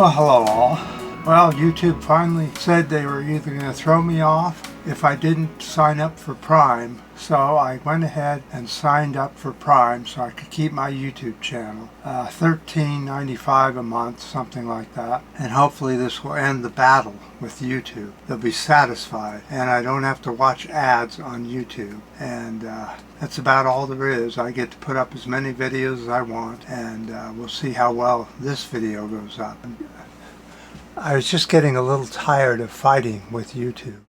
Well, hello all. Well, YouTube finally said they were either going to throw me off if I didn't sign up for Prime. So I went ahead and signed up for Prime so I could keep my YouTube channel. $13.95 a month, something like that. And hopefully this will end the battle with YouTube. They'll be satisfied and I don't have to watch ads on YouTube. And that's about all there is. I get to put up as many videos as I want, and we'll see how well this video goes up. I was just getting a little tired of fighting with YouTube.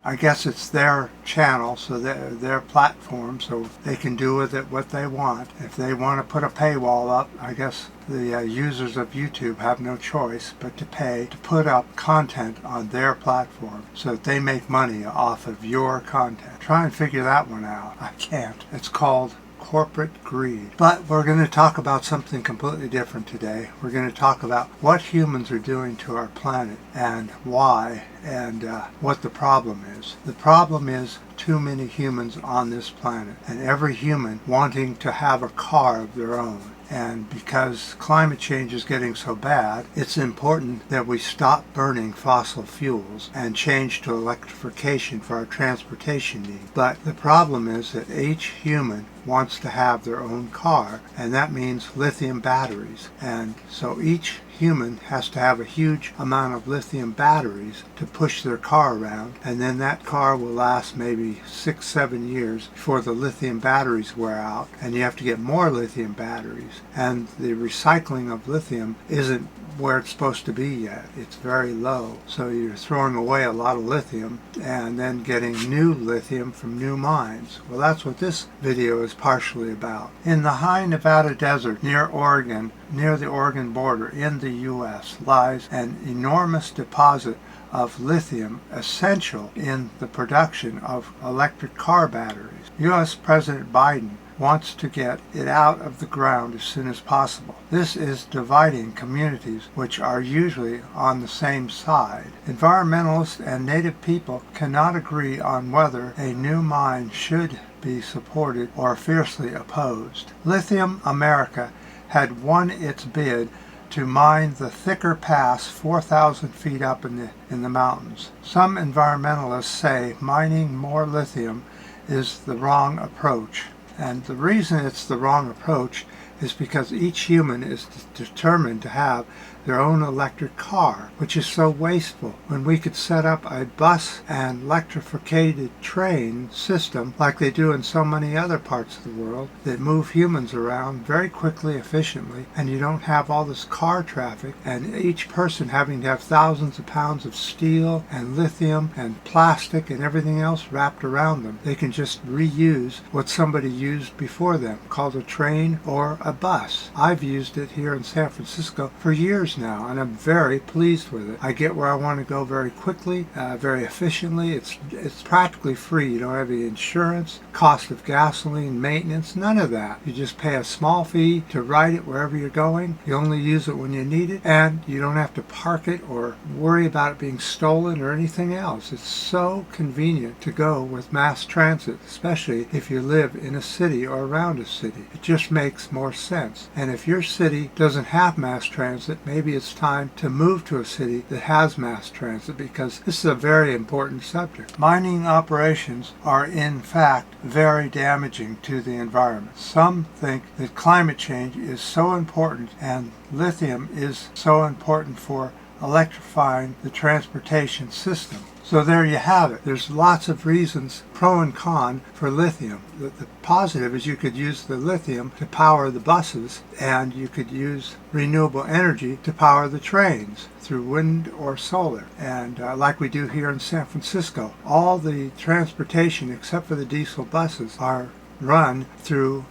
I guess it's their channel, so their platform, so they can do with it what they want. If they want to put a paywall up, I guess the users of YouTube have no choice but to pay to put up content on their platform so that they make money off of your content. Try and figure that one out. I can't. It's called corporate greed. But we're going to talk about something completely different today. We're going to talk about what humans are doing to our planet and why, and what the problem is. The problem is too many humans on this planet, and every human wanting to have a car of their own. And because climate change is getting so bad, it's important that we stop burning fossil fuels and change to electrification for our transportation needs. But the problem is that each human wants to have their own car, and that means lithium batteries. And so each human has to have a huge amount of lithium batteries to push their car around, and then that car will last maybe 6-7 years before the lithium batteries wear out, and you have to get more lithium batteries. And the recycling of lithium isn't where it's supposed to be yet. It's very low. So you're throwing away a lot of lithium and then getting new lithium from new mines. Well, that's what this video is partially about. In the high Nevada desert near Oregon, near the Oregon border in the U.S., lies an enormous deposit of lithium essential in the production of electric car batteries. U.S. President Biden wants to get it out of the ground as soon as possible. This is dividing communities which are usually on the same side. Environmentalists and native people cannot agree on whether a new mine should be supported or fiercely opposed. Lithium America had won its bid to mine the Thacker Pass 4,000 feet up in the mountains. Some environmentalists say mining more lithium is the wrong approach. And the reason it's the wrong approach is because each human is determined to have their own electric car, which is so wasteful when we could set up a bus and electrified train system like they do in so many other parts of the world that move humans around very quickly, efficiently, and you don't have all this car traffic and each person having to have thousands of pounds of steel and lithium and plastic and everything else wrapped around them. They can just reuse what somebody used before them, called a train or a bus. I've used it here in San Francisco for years now, and I'm very pleased with it. I get where I want to go very quickly, very efficiently. It's practically free. You don't have any insurance, cost of gasoline, maintenance, none of that. You just pay a small fee to ride it wherever you're going. You only use it when you need it, and you don't have to park it or worry about it being stolen or anything else. It's so convenient to go with mass transit, especially if you live in a city or around a city. It just makes more sense. And if your city doesn't have mass transit, maybe it's time to move to a city that has mass transit, because this is a very important subject. Mining operations are in fact very damaging to the environment. Some think that climate change is so important and lithium is so important for electrifying the transportation system. So there you have it. There's lots of reasons, pro and con, for lithium. The positive is you could use the lithium to power the buses, and you could use renewable energy to power the trains through wind or solar. And like we do here in San Francisco, all the transportation except for the diesel buses are run through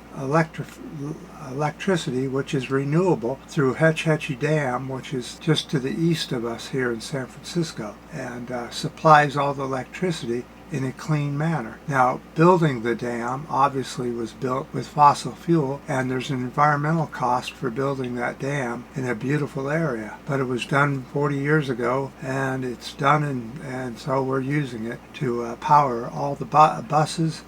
electricity, which is renewable, through Hetch Hetchy Dam, which is just to the east of us here in San Francisco, and supplies all the electricity in a clean manner. Now, building the dam obviously was built with fossil fuel, and there's an environmental cost for building that dam in a beautiful area. But it was done 40 years ago, and it's done, and so we're using it to power all the buses,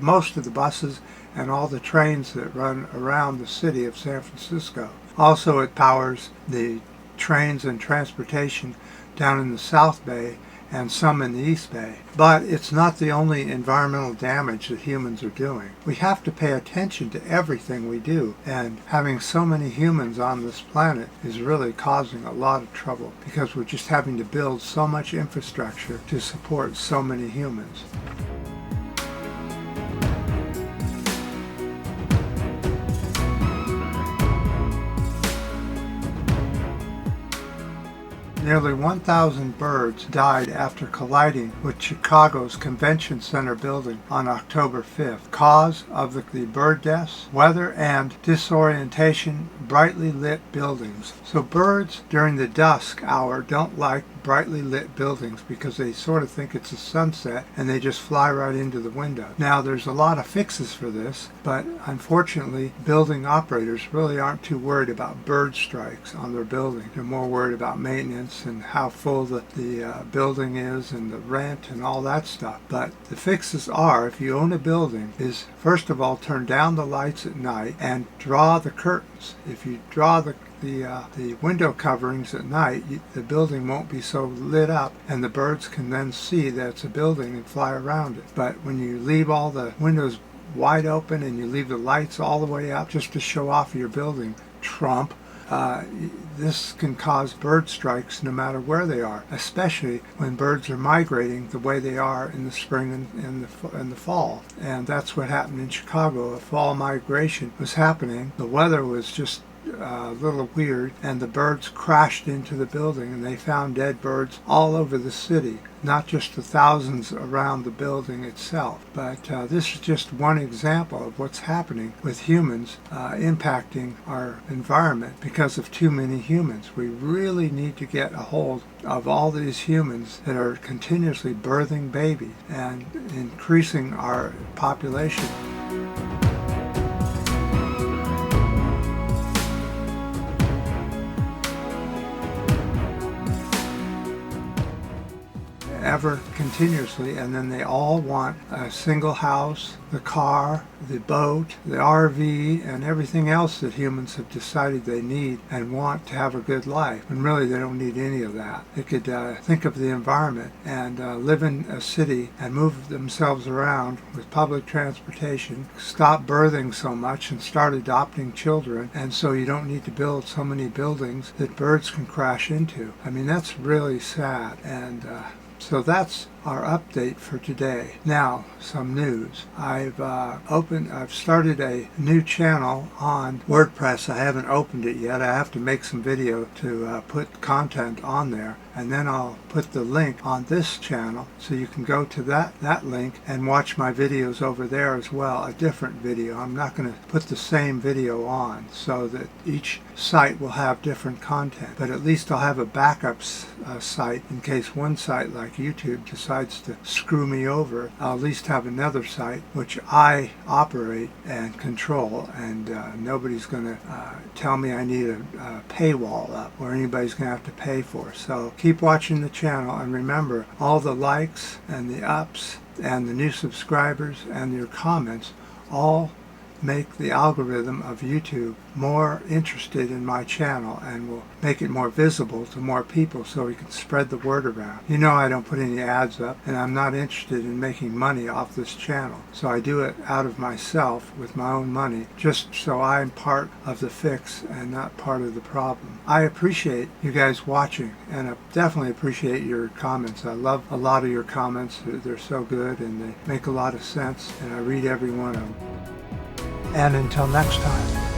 most of the buses, and all the trains that run around the city of San Francisco. Also, it powers the trains and transportation down in the South Bay and some in the East Bay. But it's not the only environmental damage that humans are doing. We have to pay attention to everything we do, and having so many humans on this planet is really causing a lot of trouble because we're just having to build so much infrastructure to support so many humans. Nearly 1,000 birds died after colliding with Chicago's Convention Center building on October 5th. Cause of the bird deaths? Weather and disorientation, brightly lit buildings. So birds during the dusk hour don't like brightly lit buildings because they sort of think it's a sunset and they just fly right into the window. Now there's a lot of fixes for this, but unfortunately building operators really aren't too worried about bird strikes on their building. They're more worried about maintenance and how full the building is and the rent and all that stuff. But the fixes are, if you own a building, is first of all turn down the lights at night and draw the curtains. If you draw the window coverings at night, the building won't be so lit up and the birds can then see that it's a building and fly around it. But when you leave all the windows wide open and you leave the lights all the way up just to show off your building, Trump, this can cause bird strikes no matter where they are, especially when birds are migrating the way they are in the spring and the fall. And that's what happened in Chicago. A fall migration was happening. The weather was just a little weird, and the birds crashed into the building, and they found dead birds all over the city, not just the thousands around the building itself. But this is just one example of what's happening with humans impacting our environment because of too many humans. We really need to get a hold of all these humans that are continuously birthing babies and increasing our population. Ever continuously, and then they all want a single house, the car, the boat, the RV, and everything else that humans have decided they need and want to have a good life. And really they don't need any of that. They could think of the environment and live in a city and move themselves around with public transportation, stop birthing so much and start adopting children, and so you don't need to build so many buildings that birds can crash into. I mean, that's really sad. And so that's our update for today. Now, some news. I've started a new channel on WordPress. I haven't opened it yet. I have to make some video to put content on there, and then I'll put the link on this channel so you can go to that link and watch my videos over there as well, a different video. I'm not going to put the same video on so that each site will have different content, but at least I'll have a backup site in case one site like YouTube decides to screw me over. I'll at least have another site which I operate and control, and nobody's going to tell me I need a paywall up or anybody's going to have to pay for. So keep watching the channel, and remember, all the likes and the ups and the new subscribers and your comments all make the algorithm of YouTube more interested in my channel and will make it more visible to more people so we can spread the word around. You know, I don't put any ads up, and I'm not interested in making money off this channel. So I do it out of myself with my own money, just so I'm part of the fix and not part of the problem. I appreciate you guys watching, and I definitely appreciate your comments. I love a lot of your comments. They're so good and they make a lot of sense, and I read every one of them. And until next time.